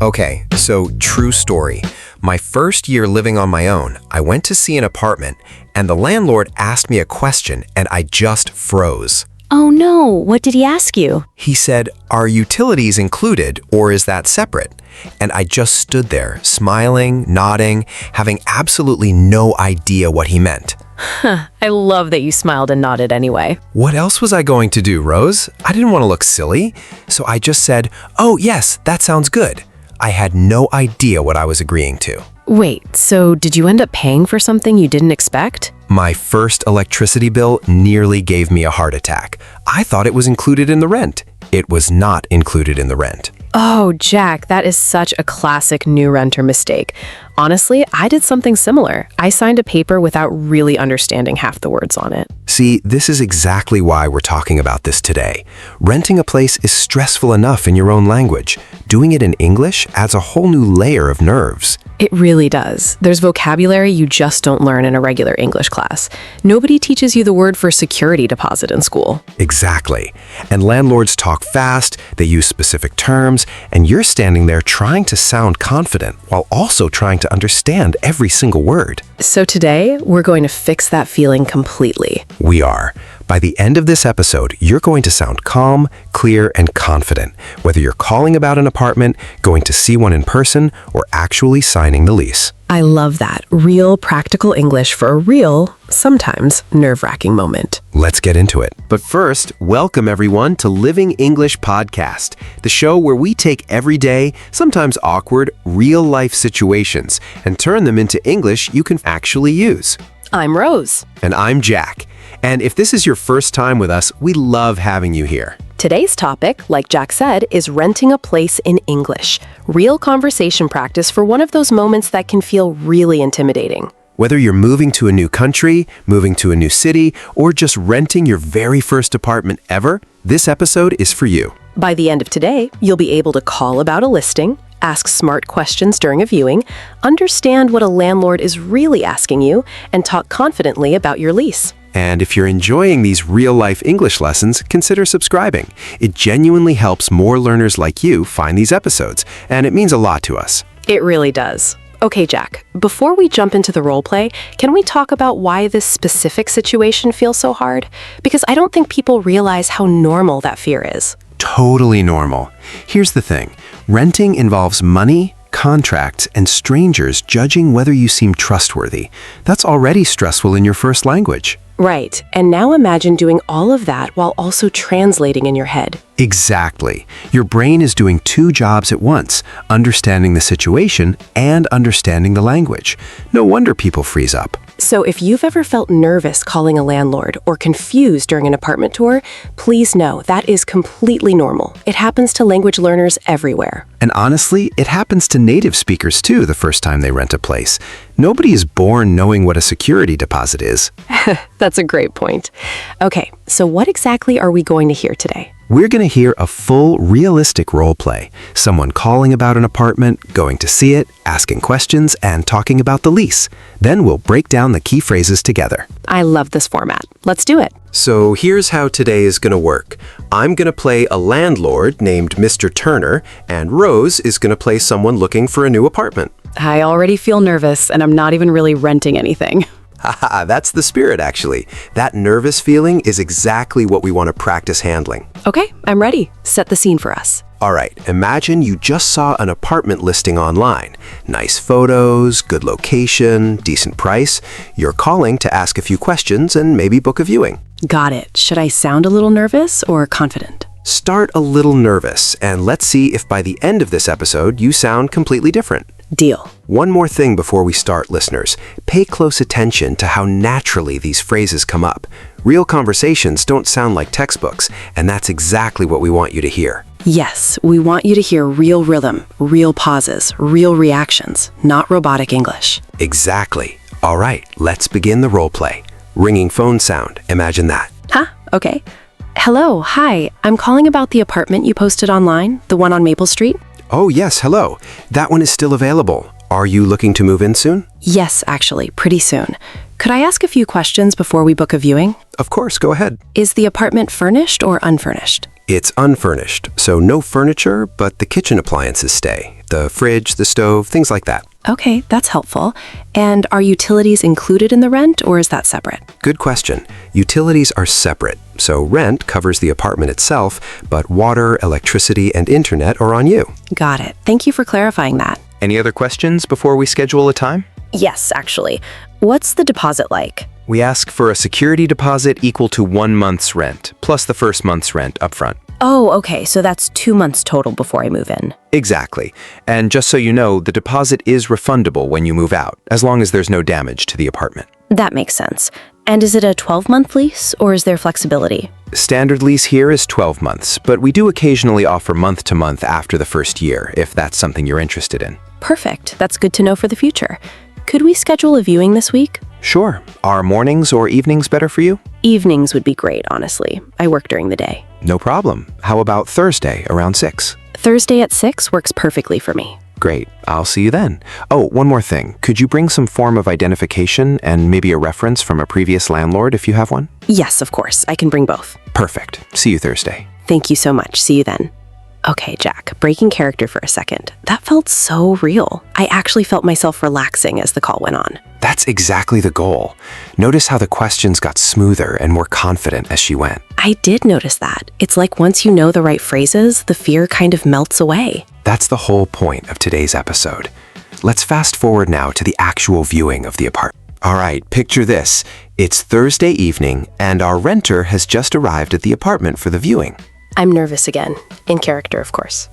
Okay, so true story. My first year living on my own, I went to see an apartment, and the landlord asked me a question, and I just froze. Oh no, what did he ask you? He said, "Are utilities included, or is that separate?" And I just stood there, smiling, nodding, having absolutely no idea what he meant. I love that you smiled and nodded anyway. What else was I going to do, Rose? I didn't want to look silly, so I just said, "Oh yes, that sounds good." I had no idea what I was agreeing to. Wait, so did you end up paying for something you didn't expect? My first electricity bill nearly gave me a heart attack. I thought it was included in the rent. It was not included in the rent. Oh, Jack, that is such a classic new renter mistake. Honestly, I did something similar. I signed a paper without really understanding half the words on it. See, this is exactly why we're talking about this today. Renting a place is stressful enough in your own language. Doing it in English adds a whole new layer of nerves. It really does. There's vocabulary you just don't learn in a regular English class. Nobody teaches you the word for security deposit in school. Exactly. And landlords talk fast, they use specific terms, and you're standing there trying to sound confident while also trying to understand every single word. So today, we're going to fix that feeling completely. We are. By the end of this episode, you're going to sound calm, clear, and confident, whether you're calling about an apartment, going to see one in person, or actually signing the lease. I love that. Real practical English for a real, sometimes nerve-wracking moment. Let's get into it. But first, welcome everyone to Living English Podcast, the show where we take everyday, sometimes awkward, real-life situations and turn them into English you can actually use. I'm Rose. And I'm Jack. And if this is your first time with us, we love having you here. Today's topic, like Jack said, is renting a place in English. Real conversation practice for one of those moments that can feel really intimidating. Whether you're moving to a new country, moving to a new city, or just renting your very first apartment ever, this episode is for you. By the end of today, you'll be able to call about a listing, ask smart questions during a viewing, understand what a landlord is really asking you, and talk confidently about your lease. And if you're enjoying these real-life English lessons, consider subscribing. It genuinely helps more learners like you find these episodes, and it means a lot to us. It really does. Okay, Jack, before we jump into the role play, can we talk about why this specific situation feels so hard? Because I don't think people realize how normal that fear is. Totally normal. Here's the thing. Renting involves money, contracts, and strangers judging whether you seem trustworthy. That's already stressful in your first language. Right, and now imagine doing all of that while also translating in your head. Exactly. Your brain is doing two jobs at once, understanding the situation and understanding the language. No wonder people freeze up. So if you've ever felt nervous calling a landlord or confused during an apartment tour, please know that is completely normal. It happens to language learners everywhere. And honestly, it happens to native speakers too the first time they rent a place. Nobody is born knowing what a security deposit is. That's a great point. Okay, so what exactly are we going to hear today? We're going to hear a full, realistic role play. Someone calling about an apartment, going to see it, asking questions, and talking about the lease. Then we'll break down the key phrases together. I love this format. Let's do it. So here's how today is going to work. I'm going to play a landlord named Mr. Turner, and Rose is going to play someone looking for a new apartment. I already feel nervous, and I'm not even really renting anything. Haha, that's the spirit, actually. That nervous feeling is exactly what we want to practice handling. Okay, I'm ready. Set the scene for us. All right, imagine you just saw an apartment listing online. Nice photos, good location, decent price. You're calling to ask a few questions and maybe book a viewing. Got it. Should I sound a little nervous or confident? Start a little nervous, and let's see if by the end of this episode you sound completely different. Deal. One more thing before we start, listeners. Pay close attention to how naturally these phrases come up. Real conversations don't sound like textbooks, and that's exactly what we want you to hear. Yes, we want you to hear real rhythm, real pauses, real reactions, not robotic English. Exactly. All right, let's begin the role play. Ringing phone sound. Imagine that. Huh? Okay. Hello, hi. I'm calling about the apartment you posted online, the one on Maple Street. Oh, yes, hello. That one is still available. Are you looking to move in soon? Yes, actually, pretty soon. Could I ask a few questions before we book a viewing? Of course, go ahead. Is the apartment furnished or unfurnished? It's unfurnished, so no furniture, but the kitchen appliances stay. The fridge, the stove, things like that. Okay, that's helpful. And are utilities included in the rent, or is that separate? Good question. Utilities are separate, so rent covers the apartment itself, but water, electricity, and internet are on you. Got it. Thank you for clarifying that. Any other questions before we schedule a time? Yes, actually. What's the deposit like? We ask for a security deposit equal to 1 month's rent, plus the first month's rent upfront. Oh, okay, so that's 2 months total before I move in. Exactly. And just so you know, the deposit is refundable when you move out, as long as there's no damage to the apartment. That makes sense. And is it a 12-month lease, or is there flexibility? Standard lease here is 12 months, but we do occasionally offer month-to-month after the first year, if that's something you're interested in. Perfect. That's good to know for the future. Could we schedule a viewing this week? Sure. Are mornings or evenings better for you? Evenings would be great, honestly. I work during the day. No problem. How about Thursday around 6? Thursday at 6 works perfectly for me. Great. I'll see you then. Oh, one more thing. Could you bring some form of identification and maybe a reference from a previous landlord if you have one? Yes, of course. I can bring both. Perfect. See you Thursday. Thank you so much. See you then. Okay, Jack, breaking character for a second. That felt so real. I actually felt myself relaxing as the call went on. That's exactly the goal. Notice how the questions got smoother and more confident as she went. I did notice that. It's like once you know the right phrases, the fear kind of melts away. That's the whole point of today's episode. Let's fast forward now to the actual viewing of the apartment. All right, picture this. It's Thursday evening, and our renter has just arrived at the apartment for the viewing. I'm nervous again. In character, of course.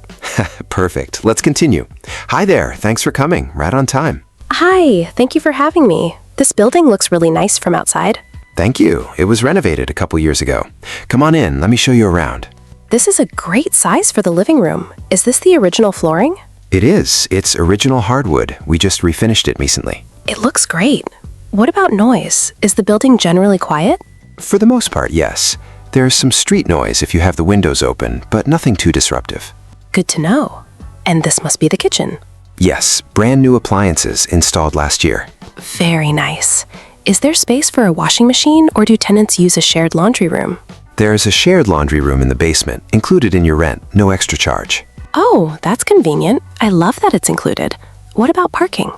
Perfect. Let's continue. Hi there. Thanks for coming. Right on time. Hi, thank you for having me. This building looks really nice from outside. Thank you. It was renovated a couple years ago. Come on in. Let me show you around. This is a great size for the living room. Is this the original flooring? It is. It's original hardwood. We just refinished it recently. It looks great. What about noise? Is the building generally quiet? For the most part, yes. There's some street noise if you have the windows open, but nothing too disruptive. Good to know. And this must be the kitchen. Yes, brand new appliances installed last year. Very nice. Is there space for a washing machine, or do tenants use a shared laundry room? There's a shared laundry room in the basement, included in your rent, no extra charge. Oh, that's convenient. I love that it's included. What about parking?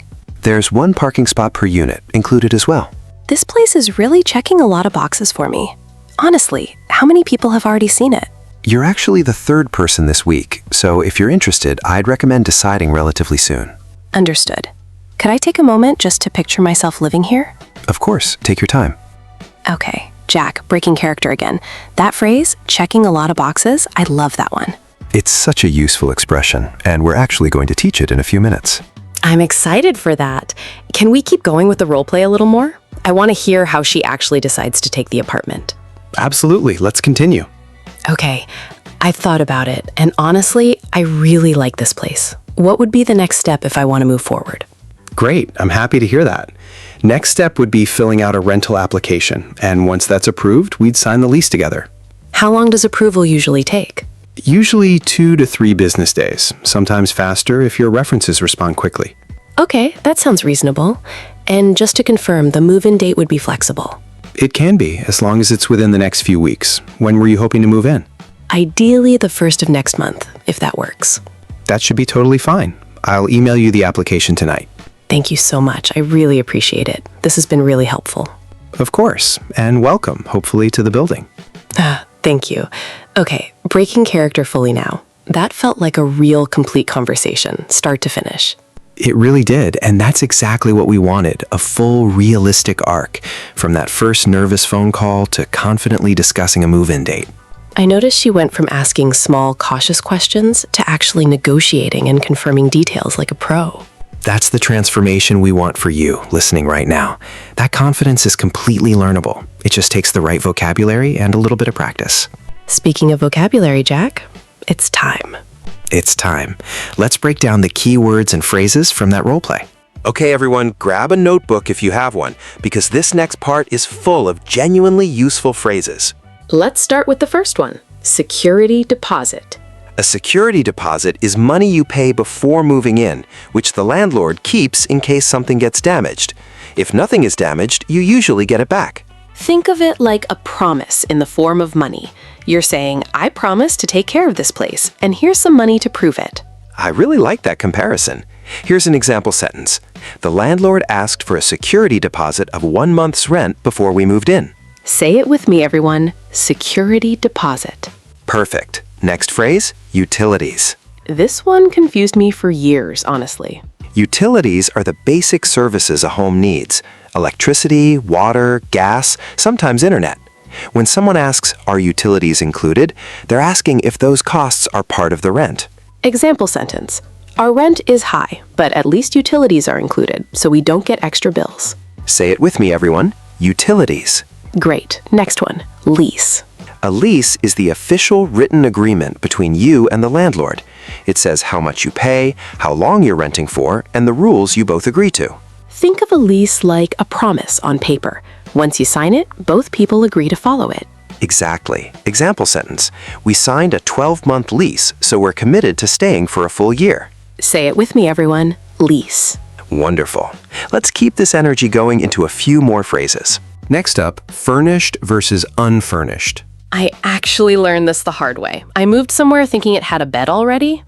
There's one parking spot per unit, included as well. This place is really checking a lot of boxes for me. Honestly, how many people have already seen it? You're actually the third person this week, so if you're interested, I'd recommend deciding relatively soon. Understood. Could I take a moment just to picture myself living here? Of course, take your time. Okay, Jack, breaking character again. That phrase, checking a lot of boxes, I love that one. It's such a useful expression, and we're actually going to teach it in a few minutes. I'm excited for that. Can we keep going with the role play a little more? I want to hear how she actually decides to take the apartment. Absolutely. Let's continue. Okay, I've thought about it, and honestly, I really like this place. What would be the next step if I want to move forward? Great, I'm happy to hear that. Next step would be filling out a rental application, and once that's approved, we'd sign the lease together. How long does approval usually take? Usually 2 to 3 business days, sometimes faster if your references respond quickly. Okay, that sounds reasonable. And just to confirm, the move-in date would be flexible. It can be, as long as it's within the next few weeks. When were you hoping to move in? Ideally, the 1st of next month, if that works. That should be totally fine. I'll email you the application tonight. Thank you so much. I really appreciate it. This has been really helpful. Of course, and welcome, hopefully, to the building. Thank you. Okay, breaking character fully now. That felt like a real complete conversation, start to finish. It really did, and that's exactly what we wanted, a full, realistic arc, from that first nervous phone call to confidently discussing a move-in date. I noticed she went from asking small, cautious questions to actually negotiating and confirming details like a pro. That's the transformation we want for you, listening right now. That confidence is completely learnable. It just takes the right vocabulary and a little bit of practice. Speaking of vocabulary, Jack, it's time. It's time. Let's break down the key words and phrases from that role play. Okay, everyone, grab a notebook if you have one, because this next part is full of genuinely useful phrases. Let's start with the first one, security deposit. A security deposit is money you pay before moving in, which the landlord keeps in case something gets damaged. If nothing is damaged, you usually get it back. Think of it like a promise in the form of money. You're saying, I promise to take care of this place, and here's some money to prove it. I really like that comparison. Here's an example sentence. The landlord asked for a security deposit of 1 month's rent before we moved in. Say it with me, everyone. Security deposit. Perfect. Next phrase, utilities. This one confused me for years, honestly. Utilities are the basic services a home needs. Electricity, water, gas, sometimes internet. When someone asks, are utilities included? They're asking if those costs are part of the rent. Example sentence. Our rent is high, but at least utilities are included, so we don't get extra bills. Say it with me, everyone. Utilities. Great. Next one. Lease. A lease is the official written agreement between you and the landlord. It says how much you pay, how long you're renting for, and the rules you both agree to. Think of a lease like a promise on paper. Once you sign it, both people agree to follow it. Exactly. Example sentence. We signed a 12-month lease, so we're committed to staying for a full year. Say it with me, everyone. Lease. Wonderful. Let's keep this energy going into a few more phrases. Next up, furnished versus unfurnished. I actually learned this the hard way. I moved somewhere thinking it had a bed already.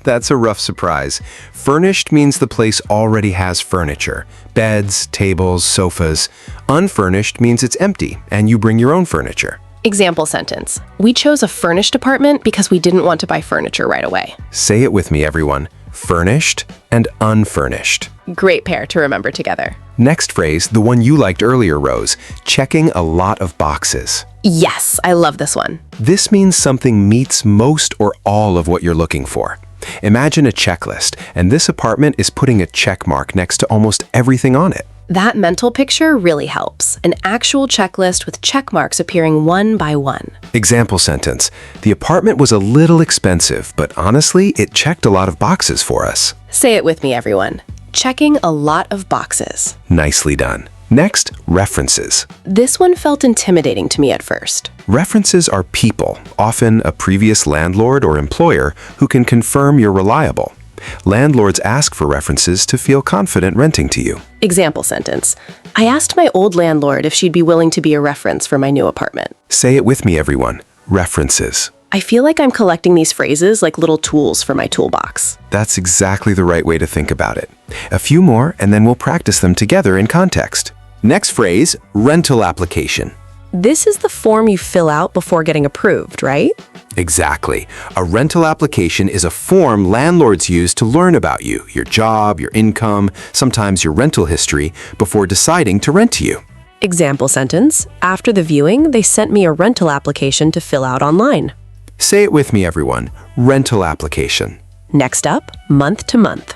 That's a rough surprise. Furnished means the place already has furniture. Beds, tables, sofas. Unfurnished means it's empty and you bring your own furniture. Example sentence. We chose a furnished apartment because we didn't want to buy furniture right away. Say it with me, everyone. Furnished and unfurnished. Great pair to remember together. Next phrase, the one you liked earlier, Rose, checking a lot of boxes. Yes, I love this one. This means something meets most or all of what you're looking for. Imagine a checklist, and this apartment is putting a check mark next to almost everything on it. That mental picture really helps. An actual checklist with check marks appearing one by one. Example sentence. The apartment was a little expensive, but honestly, it checked a lot of boxes for us. Say it with me, everyone. Checking a lot of boxes. Nicely done. Next, references. This one felt intimidating to me at first. References are people, often a previous landlord or employer, who can confirm you're reliable. Landlords ask for references to feel confident renting to you. Example sentence. I asked my old landlord if she'd be willing to be a reference for my new apartment. Say it with me, everyone. References. I feel like I'm collecting these phrases like little tools for my toolbox. That's exactly the right way to think about it. A few more, and then we'll practice them together in context. Next phrase, rental application. This is the form you fill out before getting approved, right? Exactly. A rental application is a form landlords use to learn about you, your job, your income, sometimes your rental history, before deciding to rent to you. Example sentence. After the viewing, they sent me a rental application to fill out online. Say it with me, everyone. Rental application. Next up, month to month.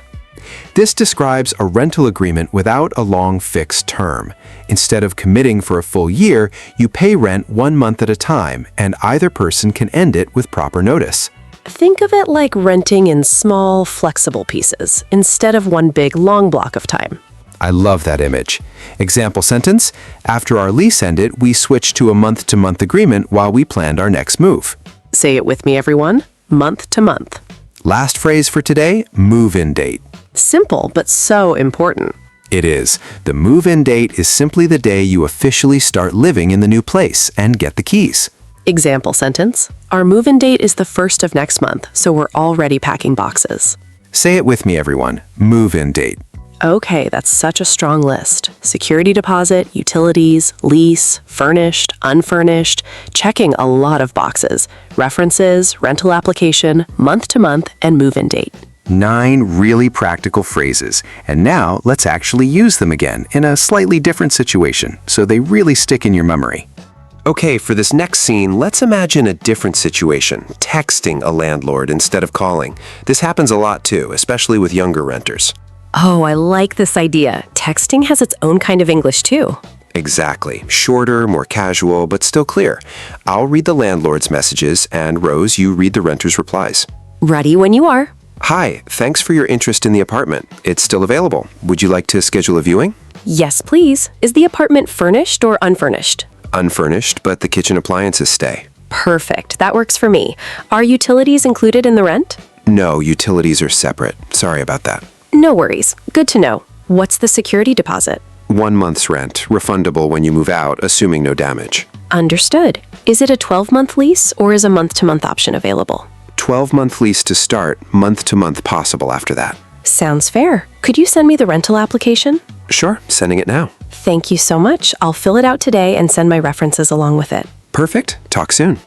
This describes a rental agreement without a long fixed term. Instead of committing for a full year, you pay rent 1 month at a time, and either person can end it with proper notice. Think of it like renting in small, flexible pieces, instead of one big, long block of time. I love that image. Example sentence, after our lease ended, we switched to a month-to-month agreement while we planned our next move. Say it with me, everyone. Month to month. Last phrase for today, move-in date. Simple, but so important. It is. The move-in date is simply the day you officially start living in the new place and get the keys. Example sentence. Our move-in date is the 1st of next month, so we're already packing boxes. Say it with me, everyone. Move-in date. Okay, that's such a strong list. Security deposit, utilities, lease, furnished, unfurnished, checking a lot of boxes. References, rental application, month to month, and move-in date. 9 really practical phrases, and now let's actually use them again in a slightly different situation so they really stick in your memory. Okay, for this next scene, let's imagine a different situation, texting a landlord instead of calling. This happens a lot too, especially with younger renters. Oh, I like this idea. Texting has its own kind of English too. Exactly. Shorter, more casual, but still clear. I'll read the landlord's messages, and Rose, you read the renter's replies. Ready when you are. Hi, thanks for your interest in the apartment. It's still available. Would you like to schedule a viewing? Yes, please. Is the apartment furnished or unfurnished? Unfurnished, but the kitchen appliances stay. Perfect. That works for me. Are utilities included in the rent? No, utilities are separate. Sorry about that. No worries. Good to know. What's the security deposit? 1 month's rent, refundable when you move out, assuming no damage. Understood. Is it a 12-month lease or is a month-to-month option available? 12-month lease to start, month-to-month possible after that. Sounds fair. Could you send me the rental application? Sure, sending it now. Thank you so much. I'll fill it out today and send my references along with it. Perfect. Talk soon.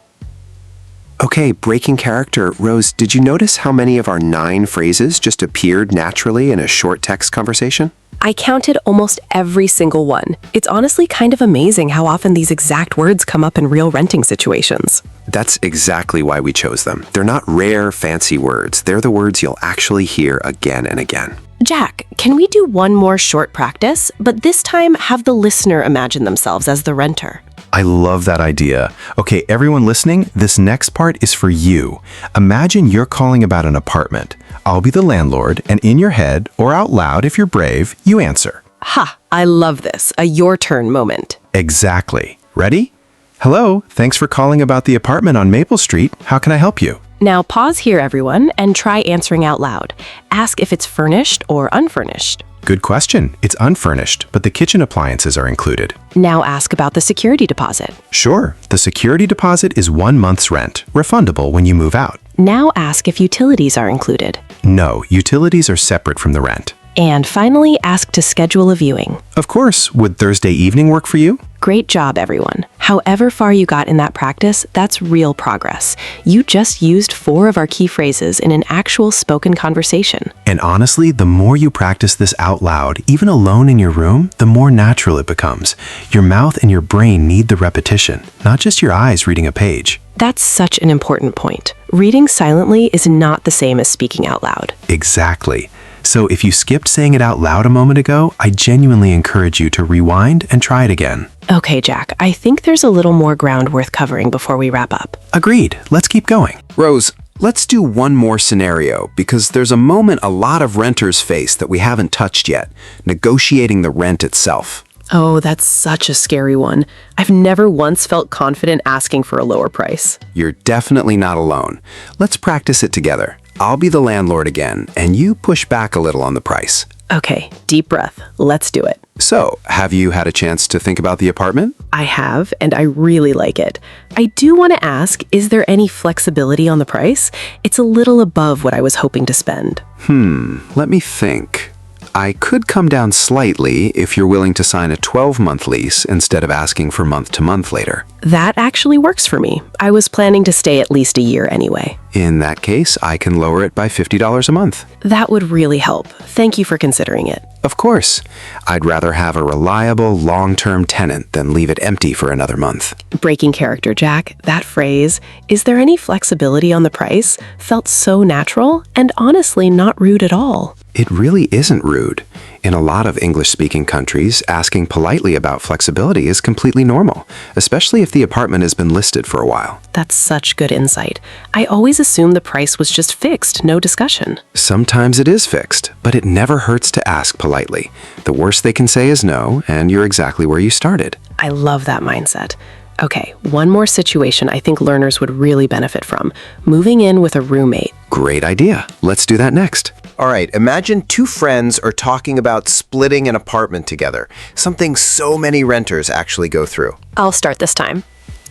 Okay, breaking character. Rose, did you notice how many of our 9 phrases just appeared naturally in a short text conversation? I counted almost every single one. It's honestly kind of amazing how often these exact words come up in real renting situations. That's exactly why we chose them. They're not rare, fancy words. They're the words you'll actually hear again and again. Jack, can we do one more short practice, but this time have the listener imagine themselves as the renter? I love that idea. Okay, everyone listening, this next part is for you. Imagine you're calling about an apartment. I'll be the landlord, and in your head, or out loud if you're brave, you answer. Ha! I love this. A your turn moment. Exactly. Ready? Hello, thanks for calling about the apartment on Maple Street. How can I help you? Now pause here, everyone, and try answering out loud. Ask if it's furnished or unfurnished. Good question. It's unfurnished, but the kitchen appliances are included. Now ask about the security deposit. Sure, the security deposit is 1 month's rent, refundable when you move out. Now ask if utilities are included. No, utilities are separate from the rent. And finally, ask to schedule a viewing. Of course, would Thursday evening work for you? Great job, everyone. However far you got in that practice, that's real progress. You just used 4 of our key phrases in an actual spoken conversation. And honestly, the more you practice this out loud, even alone in your room, the more natural it becomes. Your mouth and your brain need the repetition, not just your eyes reading a page. That's such an important point. Reading silently is not the same as speaking out loud. Exactly. So if you skipped saying it out loud a moment ago, I genuinely encourage you to rewind and try it again. Okay, Jack, I think there's a little more ground worth covering before we wrap up. Agreed. Let's keep going. Rose, let's do one more scenario because there's a moment a lot of renters face that we haven't touched yet, negotiating the rent itself. Oh, that's such a scary one. I've never once felt confident asking for a lower price. You're definitely not alone. Let's practice it together. I'll be the landlord again, and you push back a little on the price. Okay, deep breath. Let's do it. So, have you had a chance to think about the apartment? I have, and I really like it. I do want to ask, is there any flexibility on the price? It's a little above what I was hoping to spend. Let me think. I could come down slightly if you're willing to sign a 12-month lease instead of asking for month-to-month later. That actually works for me. I was planning to stay at least a year anyway. In that case, I can lower it by $50 a month. That would really help. Thank you for considering it. Of course. I'd rather have a reliable, long-term tenant than leave it empty for another month. Breaking character, Jack. That phrase, "Is there any flexibility on the price?" felt so natural and honestly not rude at all. It really isn't rude. In a lot of English-speaking countries, asking politely about flexibility is completely normal, especially if the apartment has been listed for a while. That's such good insight. I always assumed the price was just fixed, no discussion. Sometimes it is fixed, but it never hurts to ask politely. The worst they can say is no, and you're exactly where you started. I love that mindset. Okay, one more situation I think learners would really benefit from. Moving in with a roommate. Great idea. Let's do that next. All right, imagine 2 friends are talking about splitting an apartment together, something so many renters actually go through. I'll start this time.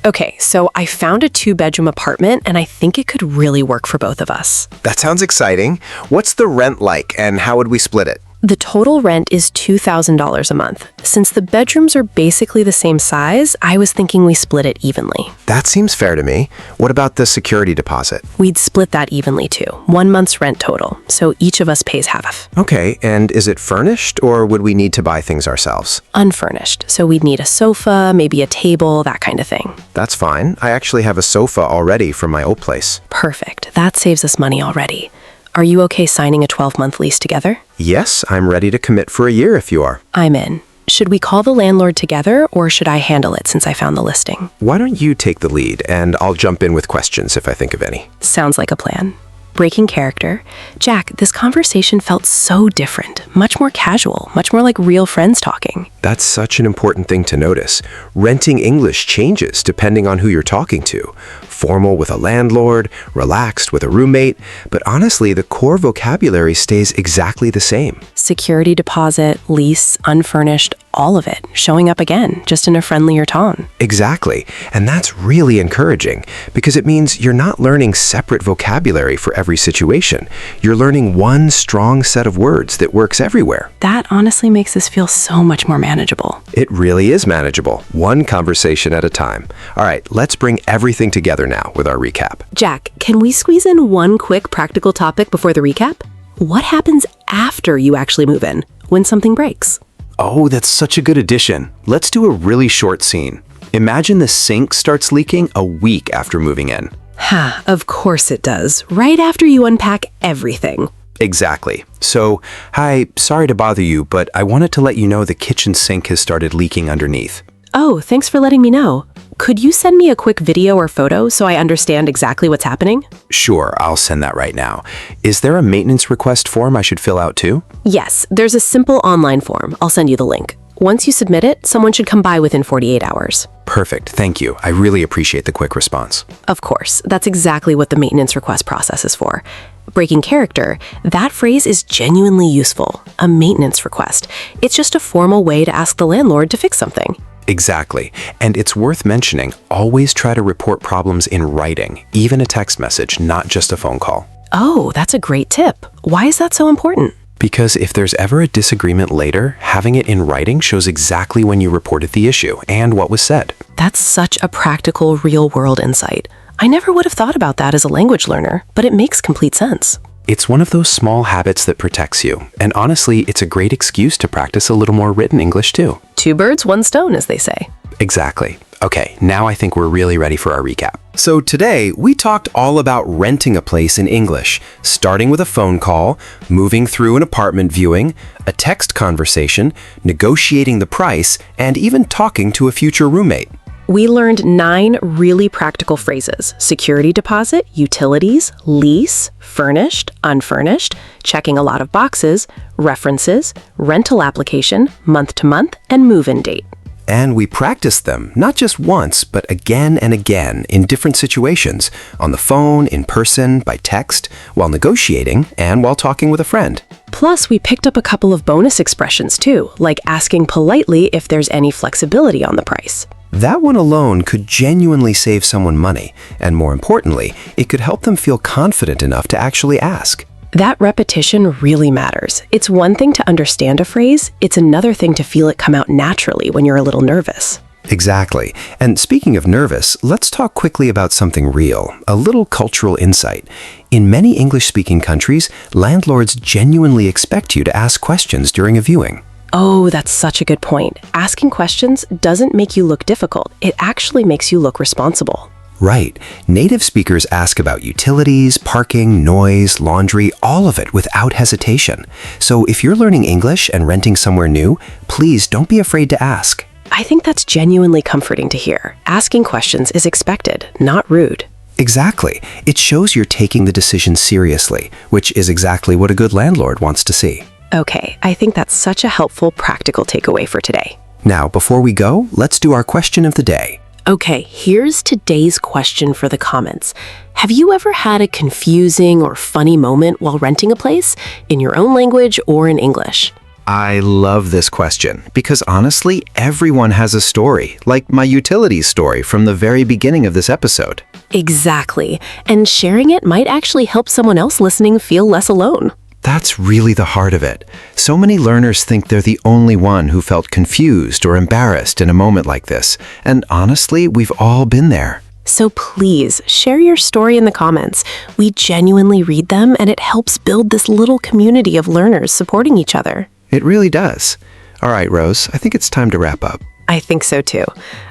Okay, so I found a 2-bedroom apartment and I think it could really work for both of us. That sounds exciting. What's the rent like and how would we split it? The total rent is $2,000 a month. Since the bedrooms are basically the same size, I was thinking we split it evenly. That seems fair to me. What about the security deposit? We'd split that evenly too. 1 month's rent total, so each of us pays half. Okay, and is it furnished or would we need to buy things ourselves? Unfurnished, so we'd need a sofa, maybe a table, that kind of thing. That's fine. I actually have a sofa already from my old place. Perfect. That saves us money already. Are you okay signing a 12-month lease together? Yes, I'm ready to commit for a year if you are. I'm in. Should we call the landlord together or should I handle it since I found the listing? Why don't you take the lead and I'll jump in with questions if I think of any. Sounds like a plan. Breaking character. Jack, this conversation felt so different, much more casual, much more like real friends talking. That's such an important thing to notice. Renting English changes depending on who you're talking to. Formal with a landlord, relaxed with a roommate, but honestly, the core vocabulary stays exactly the same. Security deposit, lease, unfurnished, all of it, showing up again, just in a friendlier tone. Exactly. And that's really encouraging because it means you're not learning separate vocabulary for every situation. You're learning one strong set of words that works everywhere. That honestly makes this feel so much more manageable. It really is manageable, one conversation at a time. All right, let's bring everything together now with our recap. Jack, can we squeeze in one quick practical topic before the recap? What happens after you actually move in, when something breaks? Oh, that's such a good addition. Let's do a really short scene. Imagine the sink starts leaking a week after moving in. Ha, of course it does. Right after you unpack everything. Exactly. So, hi, sorry to bother you, but I wanted to let you know the kitchen sink has started leaking underneath. Oh, thanks for letting me know. Could you send me a quick video or photo so I understand exactly what's happening? Sure, I'll send that right now. Is there a maintenance request form I should fill out too? Yes, there's a simple online form. I'll send you the link. Once you submit it, someone should come by within 48 hours. Perfect, thank you. I really appreciate the quick response. Of course, that's exactly what the maintenance request process is for. Breaking character, that phrase is genuinely useful. A maintenance request. It's just a formal way to ask the landlord to fix something. Exactly. And it's worth mentioning, always try to report problems in writing, even a text message, not just a phone call. Oh, that's a great tip. Why is that so important? Because if there's ever a disagreement later, having it in writing shows exactly when you reported the issue and what was said. That's such a practical, real-world insight. I never would have thought about that as a language learner, but it makes complete sense. It's one of those small habits that protects you, and honestly, it's a great excuse to practice a little more written English too. Two birds, one stone, as they say. Exactly. Okay, now I think we're really ready for our recap. So today, we talked all about renting a place in English, starting with a phone call, moving through an apartment viewing, a text conversation, negotiating the price, and even talking to a future roommate. We learned 9 really practical phrases: security deposit, utilities, lease, furnished, unfurnished, checking a lot of boxes, references, rental application, month to month, and move-in date. And we practiced them, not just once, but again and again in different situations, on the phone, in person, by text, while negotiating, and while talking with a friend. Plus, we picked up a couple of bonus expressions too, like asking politely if there's any flexibility on the price. That one alone could genuinely save someone money, and more importantly, it could help them feel confident enough to actually ask. That repetition really matters. It's one thing to understand a phrase, it's another thing to feel it come out naturally when you're a little nervous. Exactly. And speaking of nervous, let's talk quickly about something real, a little cultural insight. In many English-speaking countries, landlords genuinely expect you to ask questions during a viewing. Oh, that's such a good point. Asking questions doesn't make you look difficult. It actually makes you look responsible. Right. Native speakers ask about utilities, parking, noise, laundry, all of it without hesitation. So if you're learning English and renting somewhere new, please don't be afraid to ask. I think that's genuinely comforting to hear. Asking questions is expected, not rude. Exactly. It shows you're taking the decision seriously, which is exactly what a good landlord wants to see. Okay, I think that's such a helpful, practical takeaway for today. Now, before we go, let's do our question of the day. Okay, here's today's question for the comments. Have you ever had a confusing or funny moment while renting a place, in your own language or in English? I love this question because honestly, everyone has a story, like my utilities story from the very beginning of this episode. Exactly, and sharing it might actually help someone else listening feel less alone. That's really the heart of it. So many learners think they're the only one who felt confused or embarrassed in a moment like this. And honestly, we've all been there. So please, share your story in the comments. We genuinely read them, and it helps build this little community of learners supporting each other. It really does. All right, Rose, I think it's time to wrap up. I think so too.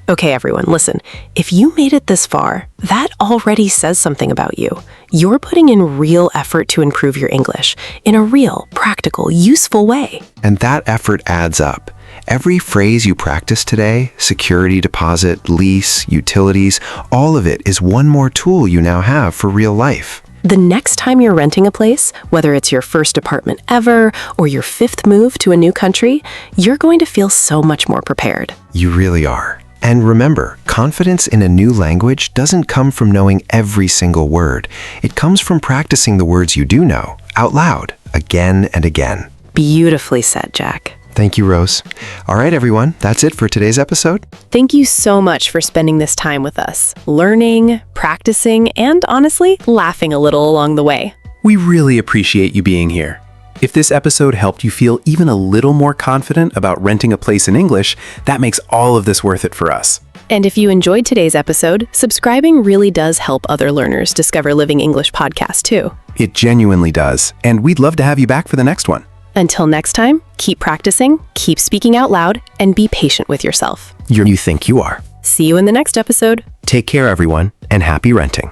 Okay, everyone, listen. If you made it this far, that already says something about you. You're putting in real effort to improve your English in a real, practical, useful way. And that effort adds up. Every phrase you practice today, security deposit, lease, utilities, all of it is one more tool you now have for real life. The next time you're renting a place, whether it's your first apartment ever or your 5th move to a new country, you're going to feel so much more prepared. You really are. And remember, confidence in a new language doesn't come from knowing every single word. It comes from practicing the words you do know, out loud, again and again. Beautifully said, Jack. Thank you, Rose. All right, everyone, that's it for today's episode. Thank you so much for spending this time with us, learning, practicing, and honestly, laughing a little along the way. We really appreciate you being here. If this episode helped you feel even a little more confident about renting a place in English, that makes all of this worth it for us. And if you enjoyed today's episode, subscribing really does help other learners discover Living English podcast too. It genuinely does, and we'd love to have you back for the next one. Until next time, keep practicing, keep speaking out loud, and be patient with yourself. You think you are. See you in the next episode. Take care, everyone, and happy renting.